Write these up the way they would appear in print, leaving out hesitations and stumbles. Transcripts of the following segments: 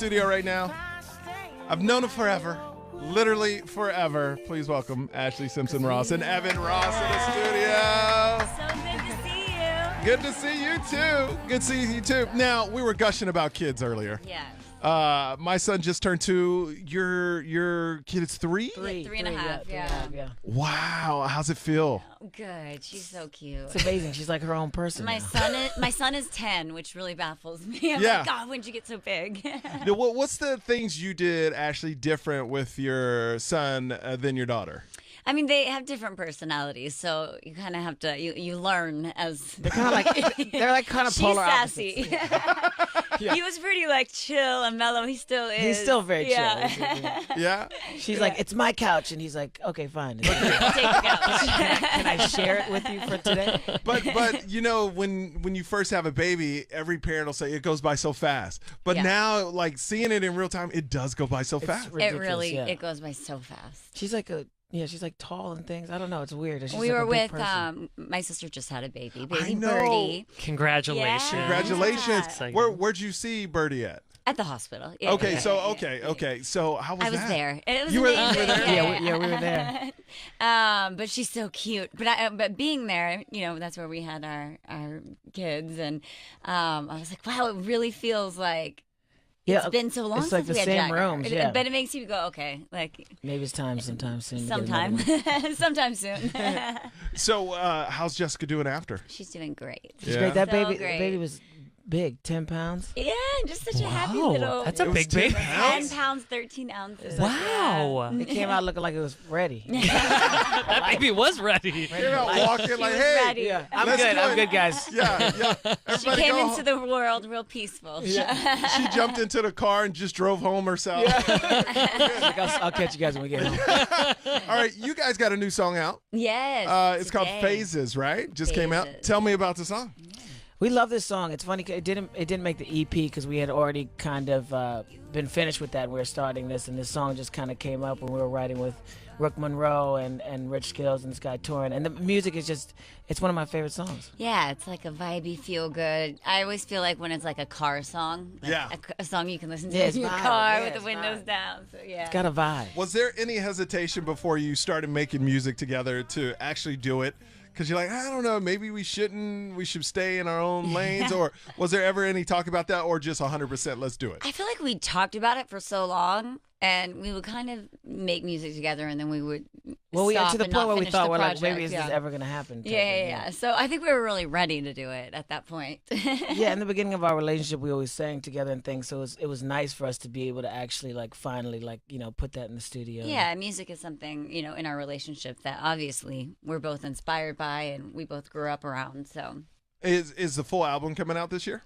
Studio right now. I've known him forever. Literally forever. Please welcome Ashlee Simpson Ross and Evan Ross in the studio. So good to see you. Good to see you too. Good to see you too. Now, we were gushing about kids earlier. Yes. My son just turned 2. Your kid is 3? Three and a half, yeah. Wow. How's it feel? Good. She's so cute. It's amazing. She's like her own person. My son is 10, which really baffles me. I'm Yeah. like, God, when'd you get so big? Now, what's the things you did, Ashlee, different with your son than your daughter? I mean, they have different personalities, so you kind of have to you learn as They're kind of like she's polar sassy. Yeah. He was pretty like chill and mellow. He still is. He's still very chill. Yeah. Yeah? She's like, it's my couch, and he's like, okay, fine. I'll take the couch. Can I share it with you for today? But you know, when you first have a baby, every parent will say it goes by so fast. But Yeah. now, like, seeing it in real time, it does go by so fast. It Ridiculous, really yeah. it goes by so fast. She's like she's like tall and things. I don't know. It's weird. She's We like were a big with person. my sister just had a baby I know. Birdie Congratulations. Yeah. Congratulations. Exciting. Where'd you see Birdie at? at the hospital. Yeah, Okay, yeah, so yeah. okay. So how was I was that? there. It was You were amazing. there? Yeah, we were there. But she's so cute. But being there, that's where we had our kids, and I was like, wow, it really feels like it's been so long it's since like the we had same Jagger. rooms, yeah. But it makes you go, okay, like Maybe it's time sometime soon. to get sometime, another one. sometime soon. So how's Jessica doing after? She's doing great. She's Yeah. great. That So baby, great. the baby was big, 10 pounds. Yeah, just such a happy Wow, little. that's a It was big 10 baby. 10 pounds, 13 ounces. Wow. It came out looking like it was ready. That baby was ready. You're not walking like, was hey. ready. Yeah, I'm Let's good. do I'm it. good, guys. Yeah. She Everybody came go into the world real peaceful. She jumped into the car and just drove home herself. Like, I'll catch you guys when we get home. All right, you guys got a new song out. Yes. It's called today. Phases, right? Just came out. Phases. Tell me about the song. We love this song. It's funny. It didn't make the EP because we had already kind of been finished with that. We were starting this, and this song just kind of came up when we were writing with Rook Monroe and Rich Skills and Sky Torrin. And the music is it's one of my favorite songs. Yeah, it's like a vibey, feel good. I always feel like when it's like a car song, like Yeah. a song you can listen to Yeah, in it's your vibe. car Yeah, with the it's windows vibe. down. So yeah, It's got a vibe. Was there any hesitation before you started making music together to actually do it? Because you're like, I don't know, maybe we shouldn't. We should stay in our own lanes. Or was there ever any talk about that, or just 100% let's do it? I feel like we talked about it for so long, and we would kind of make music together, and then we would Well, we got stop to the and point not where we finish thought, the well, like, project. maybe is this ever going to happen? type Yeah, thing, yeah. So I think we were really ready to do it at that point. Yeah, in the beginning of our relationship, we always sang together and things. So it was nice for us to be able to actually finally put that in the studio. Yeah, music is something, in our relationship that obviously we're both inspired by and we both grew up around. So Is the full album coming out this year?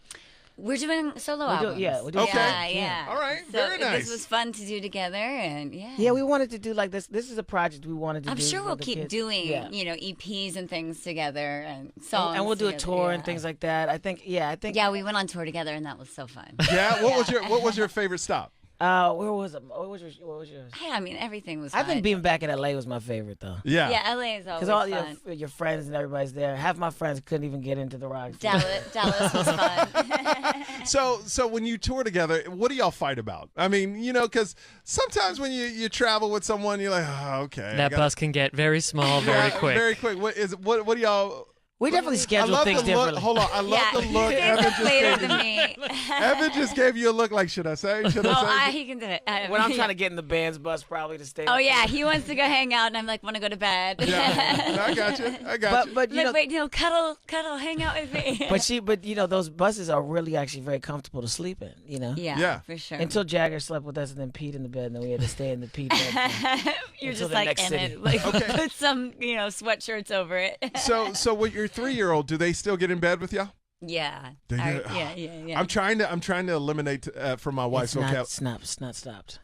we're doing solo We do- albums. yeah, we do Okay. Yeah, songs, yeah. All right, So very nice. This was fun to do together, and yeah. Yeah, we wanted to do like this. This is a project we wanted to I'm do. sure for we'll the keep kids. doing, Yeah. EPs and things together and songs. And we'll do a together, tour yeah. and things like that. I think. Yeah, we went on tour together, and that was so fun. Yeah. What was your favorite stop? Where was it? What was yours? Hey, I mean, everything was I fun. think being back in LA was my favorite though. Yeah. Yeah, LA is always Because all fun. your friends and everybody's there. Half my friends couldn't even get into the rock. Dallas was fun. So when you tour together, what do y'all fight about? I mean, because sometimes when you travel with someone, you're like, oh, okay. I That gotta- bus can get very small very Yeah, quick. Very quick. What do y'all? We definitely I schedule love things the look. differently. Hold on. I love Yeah, the look. he Evan stays just later gave than you. me. Evan just gave you a look like, should I say? Should I say? He can do it. When I'm trying to get in the band's bus, probably to stay. Oh yeah, he wants to go hang out, and I'm like, want to go to bed. Yeah, I got you. I got you. But you Like, know, wait, cuddle, hang out with me. but those buses are really actually very comfortable to sleep in. yeah, Yeah. for sure. Until Jagger slept with us and then peed in the bed, and then we had to stay in the pee bed. You're until just the like next in city. it, like Okay. put some sweatshirts over it. So with your 3-year-old, do they still get in bed with y'all? Yeah. They Our- do- yeah. I'm trying to eliminate from my wife's It's vocab. not stopped.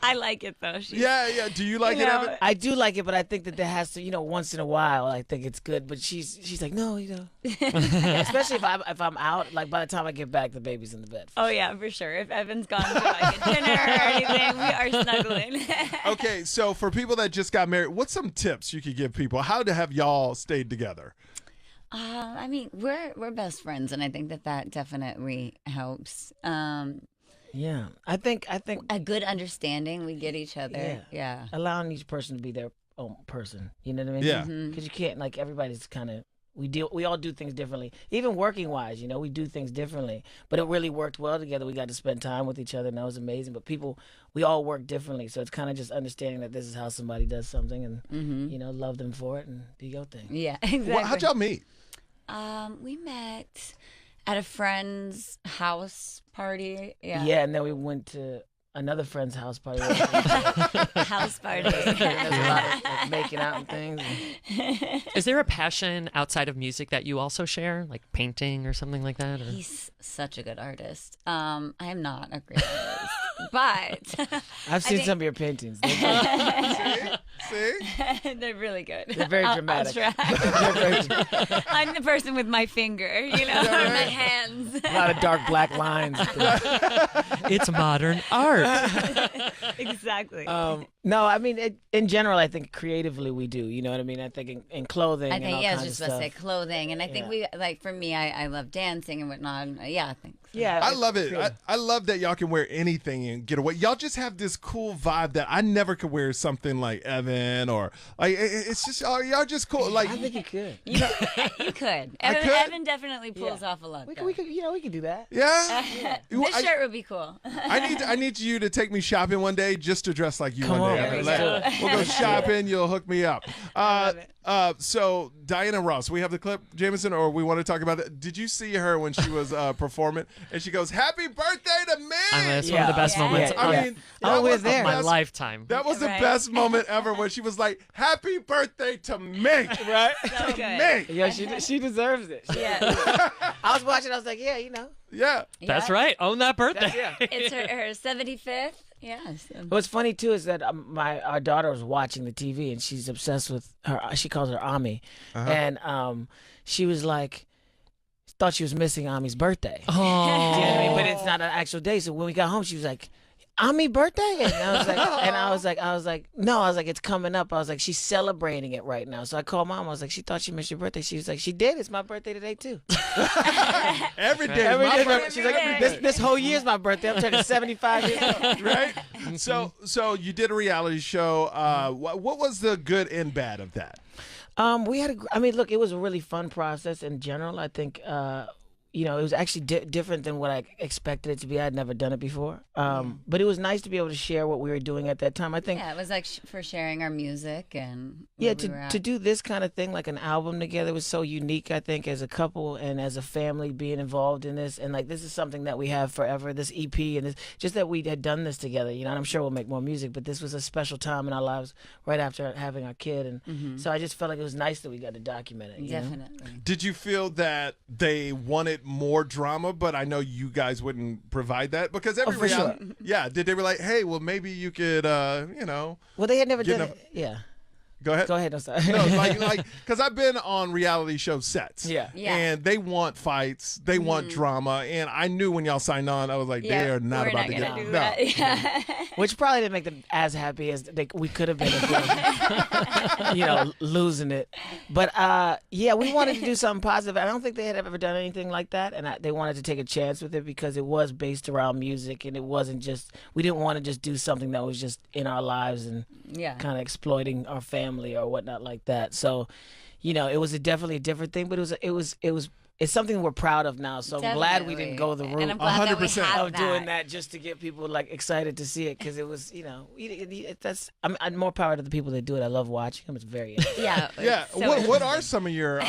I like it though. Yeah. Do you like You it, know, Evan? I do like it, but I think that there has to, once in a while, I think it's good. But she's like, no, especially if I'm out. Like by the time I get back, the baby's in the bed. Oh yeah, for sure. If Evan's gone to like a dinner or anything, we are snuggling. Okay, so for people that just got married, what's some tips you could give people? How to have y'all stayed together? I mean, we're best friends, and I think that definitely helps. Yeah, Yeah, I think A good understanding. We get each other. Yeah. allowing each person to be their own person. You know what I mean? Yeah. Because you can't, like, everybody's kind of, we all do things differently. Even working wise, we do things differently. But it really worked well together. We got to spend time with each other, and that was amazing. But we all work differently, so it's kind of just understanding that this is how somebody does something, and love them for it and do your thing. Yeah, exactly. Well, how'd y'all meet? We met at a friend's house party. Yeah. Yeah, and then we went to another friend's house party. House party. There's a lot of like, making out and things. Is there a passion outside of music that you also share, like painting or something like that? Or? He's such a good artist. I am not a great artist, but I've seen think- some of your paintings. See? they're really good. They're very dramatic. I'll try. I'm the person with my finger, or my hands. A lot of dark black lines. It's modern art. Exactly. No, I mean, in general, I think creatively we do. You know what I mean? I think in clothing. I and think all I was kinds just of about to say stuff. clothing, and I think we like for me, I love dancing and whatnot. Yeah, I think. So. Yeah, I it's love it. creative. I love that y'all can wear anything and get away. Y'all just have this cool vibe that I never could wear something like Evan or like it's just y'all just cool. Like I think you could. You could. Evan, could? Evan definitely pulls Yeah. off a look. We though. could, we could do that. yeah. This shirt would be cool. I need you to take me shopping one day just to dress like you Come one day. on, Evan. let's do We'll go shopping. You'll hook me up. love it. So Diana Ross, we have the clip, Jameson, or we want to talk about that. Did you see her when she was performing and she goes, "Happy birthday to me"? I mean, it's one of the best Yeah. moments Yeah. I mean, Oh, that we're was the there. of my best- lifetime. That was the Right. best moment ever when she was like, "Happy birthday to me." Right? So good. Me. Yeah, she deserves it. Yeah. I was watching. I was like, yeah. Yeah. That's Yeah. right. Own that birthday. Yeah. It's her 75th. Yes. What's funny too is that our daughter was watching the TV and she's obsessed with her. She calls her Ami, and she was like, thought she was missing Ami's birthday. Oh. You know what I mean? But it's not an actual day. So when we got home, she was like, Ami birthday? And I was like, no, it's coming up. I was like, she's celebrating it right now. So I called Mom. I was like, she thought she missed your birthday. She was like, she did. It's my birthday today too. Every day. Every my day- birthday. she's like, birthday. this whole year's my birthday. I'm turning 75 years old. Right? So you did a reality show. What was the good and bad of that? We had look, it was a really fun process in general. I think, it was actually different than what I expected it to be. I had never done it before. But it was nice to be able to share what we were doing at that time. I think, Yeah, it was like for sharing our music and yeah, where we were at. to do this kind of thing, like an album together, was so unique, I think, as a couple and as a family being involved in this. And like, this is something that we have forever, this EP, and this, just that we had done this together, and I'm sure we'll make more music, but this was a special time in our lives right after having our kid. And so I just felt like it was nice that we got to document it. you know? Definitely. Did you feel that they wanted more drama, but I know you guys wouldn't provide that because every for reality, yeah. Did they were like, hey, well, maybe you could, Well, they had never Getting done up- it. Yeah. go ahead. Go ahead. I'm sorry. No, like, because I've been on reality show sets. Yeah. Yeah. And they want fights, they want drama, and I knew when y'all signed on, I was like, Yeah, they are not we're about not to gonna get do no. that. Yeah. Which probably didn't make them as happy as we could have been if we were, losing it. But yeah, we wanted to do something positive. I don't think they had ever done anything like that, and they wanted to take a chance with it because it was based around music, and it wasn't just. We didn't want to just do something that was just in our lives and Yeah. kind of exploiting our family or whatnot like that. So, it was definitely a different thing, but it's something we're proud of now. So I'm glad we didn't go the And route I'm glad that we 100% have of doing that just to get people like excited to see it, because it was that's I'm more power to the people that do it. I love watching them. It's very interesting. Yeah. Yeah. it's so What are some of your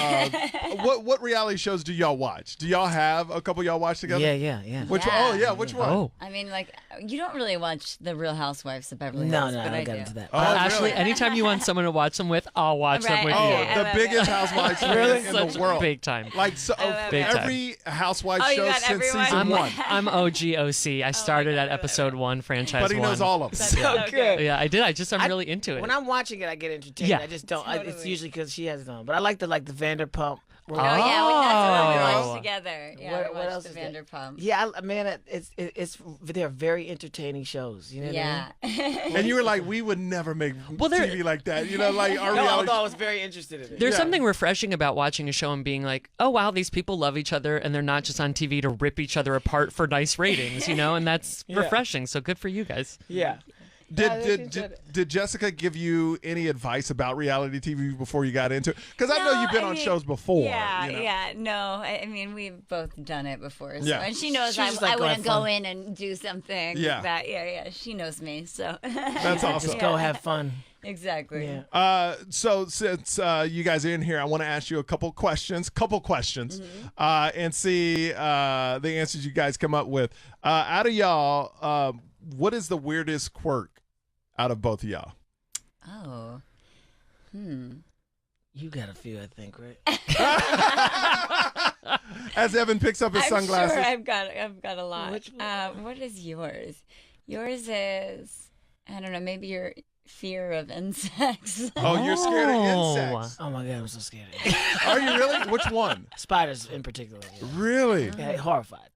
what reality shows do y'all watch? Do y'all have a couple y'all watch together? yeah. Which Yeah. one? Oh yeah, which one? Oh. I mean, like, you don't really watch The Real Housewives of Beverly No, Hills, no, but I I got do. into that. Oh, Ashley, really? anytime you want someone to watch them with, I'll watch them Right. with Oh, you. Yeah, I the love biggest it. Housewives fan Really? in Such the world. big time. Like so, love Big it. time. every Housewives Oh, you show got since everyone? season I'm, one. I'm OGOC. I started God, at I love episode it. 1, franchise But he 1. knows all of them. That's So so good. Yeah, I did. I'm really into it. When I'm watching it, I get entertained. Yeah. I just don't. It's Totally. usually because she has it on. But I like the Vanderpump. Oh, yeah, that's what we Oh. watched together. Yeah, What- we what watched else the is that? Vanderpump. Yeah, man, they're very entertaining shows. You know what I mean? Yeah. And you were like, we would never make Well, there- TV like that. You know, like our No, reality. although I was very interested in it. There's Yeah. something refreshing about watching a show and being like, oh, wow, these people love each other and they're not just on TV to rip each other apart for nice ratings, you know? And that's Yeah. refreshing. So good for you guys. Yeah. I actually Did, enjoyed did, it. did Jessica give you any advice about reality TV before you got into it? Because I know No, you've been I on mean, shows before. Yeah, you know? yeah. No, I mean, we've both done it before. So. Yeah. And she knows She's I just like, go wouldn't have go fun. in and do something. Yeah. Yeah. She knows me. So. That's awesome. Just go have fun. Exactly. Yeah. So since you guys are in here, I want to ask you a couple questions, and see the answers you guys come up with. Out of y'all, what is the weirdest quirk out of both of y'all? Oh. You got a few, I think, right? As Evan picks up his I'm sunglasses. sure I've got a lot. Which one? What is yours? Yours is, I don't know, maybe your fear of insects. Oh, you're scared of Oh. insects. Oh my God, I'm so scared. Are you really? Which one? Spiders in particular. Really? Yeah, horrified.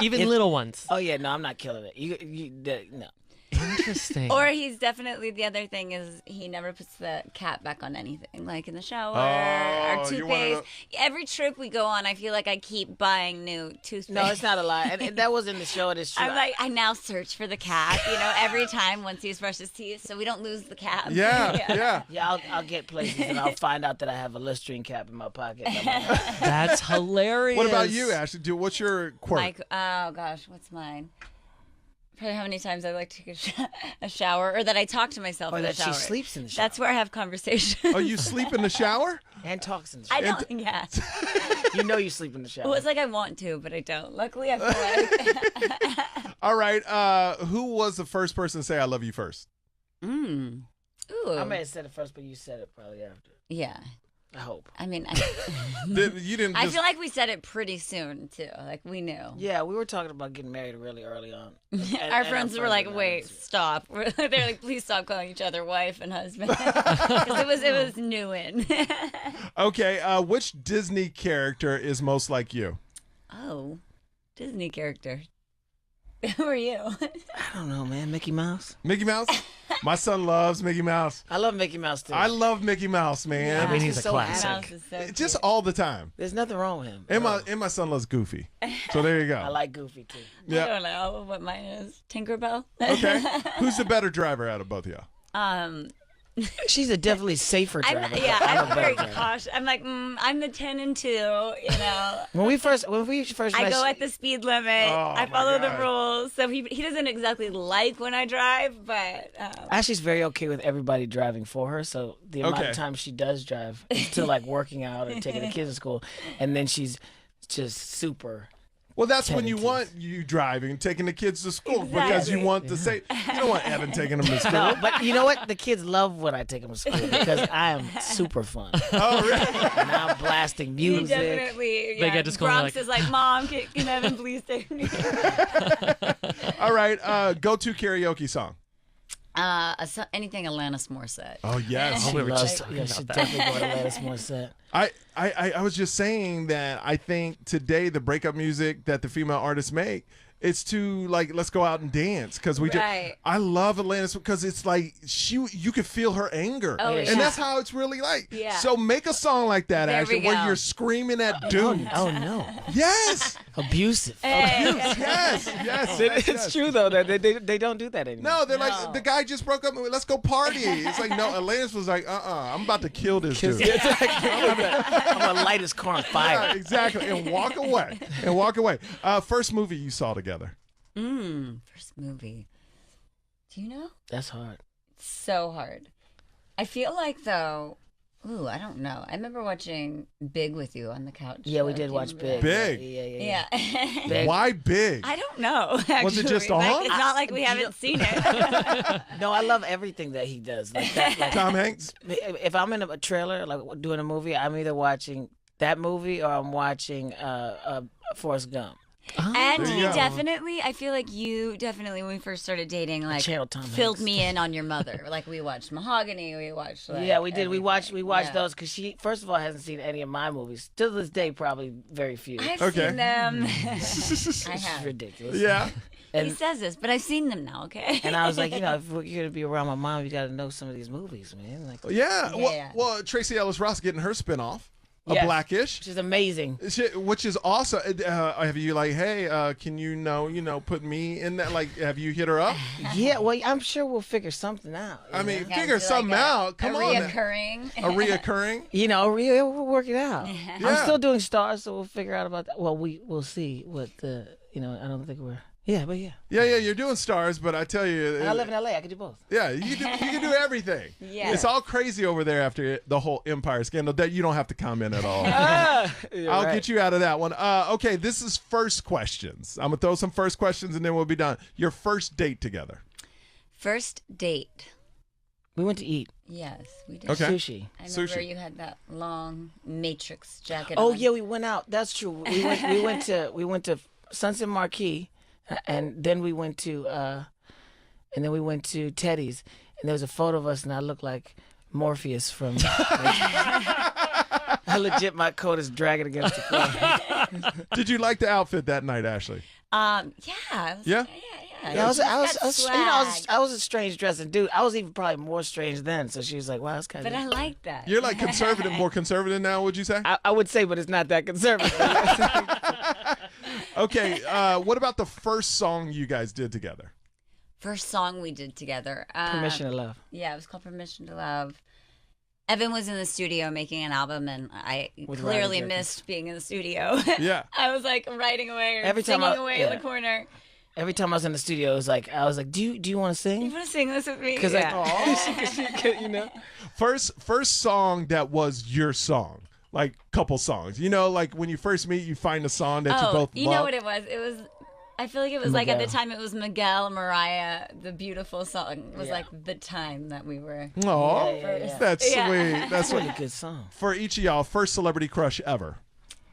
Even little ones. Oh yeah, no, I'm not killing it. No. Interesting. Or he's definitely, the other thing is he never puts the cap back on anything, like in the shower, Oh, or you're one of toothpaste. Every trip we go on, I feel like I keep buying new toothpaste. No, it's not a lie. And that was in the show. It is true. I'm like, I now search for the cap, every time once he's brushed his teeth, so we don't lose the cap. Yeah. Yeah, I'll get places and I'll find out that I have a Listerine cap in my pocket. That's hilarious. What about you, Ashley? What's your quirk? Like, oh gosh, what's mine? Probably how many times I like to take a shower, or that I talk to myself Or in the that she shower. sleeps in the shower. That's where I have conversations. Oh, you sleep in the shower? And talks in the I shower. don't. Yeah. You know you sleep in the shower. Well, it's like I want to, but I don't. Luckily, I feel like. All right. Who was the first person to say "I love you" first? Ooh. I may have said it first, but you said it probably after. Yeah. I hope. I mean, You didn't. I Just, feel like we said it pretty soon too. Like we knew. Yeah, we were talking about getting married really early on. And Our friends were like, married "Wait, too. stop!" They're like, "Please stop calling each other wife and husband," because it was new in. Okay. Which Disney character is most like you? Oh, Disney character. Who are you? I don't know, man. Mickey Mouse. Mickey Mouse. My son loves Mickey Mouse. I love Mickey Mouse too. I love Mickey Mouse, man. I mean, he's a so classic. Mouse is so Just cute. all the time. There's nothing wrong with him. And my son loves Goofy. So there you go. I like Goofy too. I Yeah. don't know what mine is. Tinkerbell. Okay. Who's the better driver out of both of y'all? She's a definitely safer driver. I'm a very better driver. cautious. I'm like, I'm the 10 and 2, you know. When we first I met, go at the speed limit. Oh, I my follow the God. rules. So he doesn't exactly like when I drive, but Ashley's very okay with everybody driving for her. So the amount Okay. of time she does drive is to like working out or taking the kids to school, and then she's just super. Well, that's when you Tendencies. want you driving, taking the kids to school because you Exactly. want to say you don't want Evan taking them to school. No, but you know what? The kids love when I take them to school because I am super fun. Oh, really? And I'm blasting he music. definitely. They Yeah, get to school and Bronx they're is like, Mom, can Evan please take me? All right. Go-to karaoke song. Anything Alanis Morissette. Oh yes. we were Loves- just talking yeah, about she that. definitely go to Alanis Morissette. I was just saying that I think today the breakup music that the female artists make, it's to like let's go out and dance because we Right. I love Alanis because it's like you could feel her anger Oh, and yeah. that's how it's really like. Yeah. So make a song like that There actually we where go. you're screaming at dudes. Oh no, Yes. abusive. Yes. Yes. It's yes. true though that they don't do that anymore. No, they're like the guy just broke up. Let's go party. It's like no. Alanis was like, I'm about to kill this dude. I'm gonna light his car on fire. Yeah, exactly, and walk away. And walk away. First movie you saw together. First movie. Do you know? That's hard. So hard. I feel like though. Ooh, I don't know. I remember watching Big with you on the couch. Yeah, we Do did you watch remember Big. Big. Yeah. that? Yeah. Big. Why big? I don't know. Actually. Was it just Like, on? it's not like we haven't seen it. No, I love everything that he does. Like that. Like, Tom Hanks. if I'm in a trailer, like doing a movie, I'm either watching that movie or I'm watching Forrest Gump. And There he you go. definitely, I feel like you definitely, when we first started dating, like Channel Tom filled Hanks. me in on your mother. Like we watched Mahogany, we watched. Like, Yeah, we did. We watched everything. Yeah. those because she, first of all, hasn't seen any of my movies. To this day, probably very few. I've Okay. seen them. I It's have. ridiculous. Yeah. He And, says this, but I've seen them now. Okay. and I was like, if you're gonna be around my mom, you got to know some of these movies, man. Like, Yeah. Yeah. Well, Tracy Ellis Ross getting her spinoff, a Yes. Blackish. which is amazing. Which is awesome. Have you like, hey, can you put me in that? Like, have you hit her up? Yeah, well, I'm sure we'll figure something out. I mean, Yeah, figure do something like out. Come a on, man. reoccurring. A reoccurring. We'll work it out. Yeah. I'm still doing stars, so we'll figure out about that. Well, we'll see what the, I don't think we're. Yeah, but yeah. Yeah, you're doing stars, but I tell you, And I live in LA. I can do both. yeah, you can do everything. Yeah. It's all crazy over there after the whole Empire scandal. That you don't have to comment at all. I'll get you out of that one. Okay, this is first questions. I'm gonna throw some first questions and then we'll be done. Your first date together. First date. We went to eat Yes, we did. Okay. sushi. I remember Sushi. you had that long Matrix jacket. Oh on. yeah, we went out. That's true. We went to Sunset Marquee, and then we went to Teddy's, and there was a photo of us, and I looked like Morpheus from. I legit, my coat is dragging against the floor. Did you like the outfit that night, Ashley? Yeah. Yeah? Yeah, Swag. I was a strange dressing dude. I was even probably more strange then. So she was like, "Wow, that's kind But of." I like that. You're like conservative, more conservative now, would you say? I would say, but it's not that conservative. Okay, what about the first song you guys did together? First song we did together. Permission to Love. Yeah, it was called Permission to Love. Evan was in the studio making an album, and I With clearly Roddy Jerkins. missed being in the studio. Yeah. I was like writing away or Every time singing I- away yeah. in the corner. Every time I was in the studio, I was like, "Do you want to You sing?" want to sing this with me? Because First song that was your song. Like couple songs. Like when you first meet, you find a song that you both you love. know what it was? It was. I feel like it was like at the Miguel. time it was Miguel, Mariah, the beautiful song was Yeah. like the time that we were. Aw, yeah. that's Yeah. sweet. That's That's a sweet. really good song. For each of y'all, first celebrity crush ever.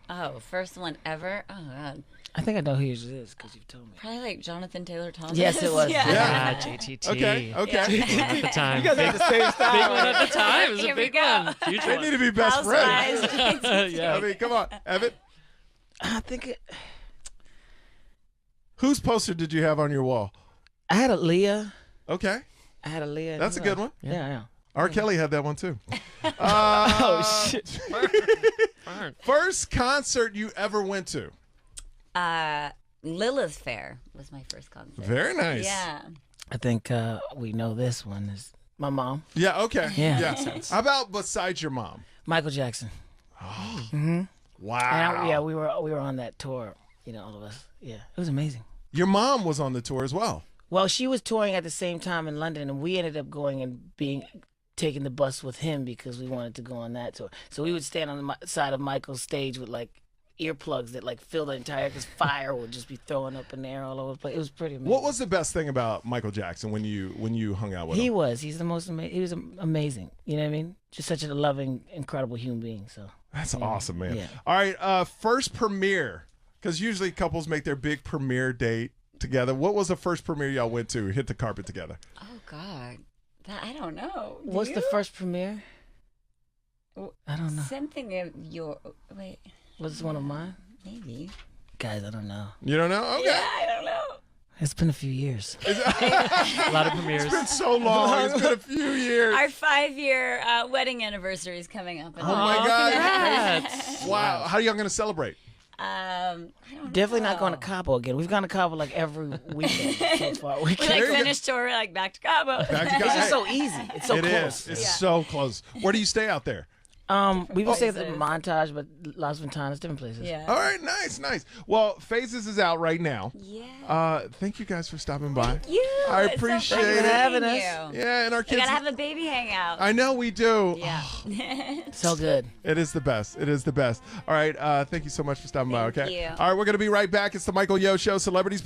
Oh, first one ever. Oh God, I think I know who yours is because you've told me. probably like Jonathan Taylor Thomas. Yes, it was. yeah. Yeah. JTT. Okay. Big one at the time. You guys have the same style. Big one at the time. It was Here a we big go. one. Huge They one. need to be best friends. Housewives. Yeah. I mean, come on, Evan. I think Whose poster did you have on your wall? I had a Leah. Okay, I had a Leah. that's a good one. Yeah. R. Kelly had that one too. Oh shit. Darn. First concert you ever went to? Lilith Fair was my first concert. Very nice. Yeah. I think we know this one is my mom, Yeah. Okay. Yeah. How about besides your mom? Michael Jackson. Wow. And we were on that tour. All of us. Yeah, it was amazing. Your mom was on the tour as well. Well, she was touring at the same time in London, and we ended up going and taking the bus with him because we wanted to go on that tour. So we would stand on the side of Michael's stage with like earplugs that like fill the entire, because fire would just be throwing up in the air all over the place. It was pretty amazing. What was the best thing about Michael Jackson when you hung out with him? He's the most amazing. He was amazing. You know what I mean? Just such a loving, incredible human being. So That's awesome, man. Yeah. All right, first premiere, because usually couples make their big premiere date together. What was the first premiere y'all went to? Hit the carpet together. Oh God, that I don't know. Do what's the you? first premiere? I don't know. Something of your wait. Was this one of mine? Maybe. Guys, I don't know. You don't know? Okay. Yeah, I don't know. It's been a few years. A lot of premieres. It's been so long. It's been a few years. Our 5-year wedding anniversary is coming up. Oh my God. Congrats. Wow. How are y'all going to celebrate? I don't know. Definitely not going to Cabo again. We've gone to Cabo like every weekend so far. We We can't- like There you go. finished tour, we're like back to Cabo. Back to It's guys. just so easy. It's so It close. is. It's so close. Where do you stay out there? We would say the Places. Montage, but Las Ventanas, different places. Yeah. All right, nice. Well, Phases is out right now. Yeah. Thank you guys for stopping by. You. I It's so appreciate fun it. meeting Having you. us. Yeah, and our We kids. gotta have a baby hangout. I know we do. Yeah. So good. It is the best. It is the best. All right. Thank you so much for stopping by. Thank Okay. you. All right. We're going to be right back. It's the Michael Yo Show. Celebrities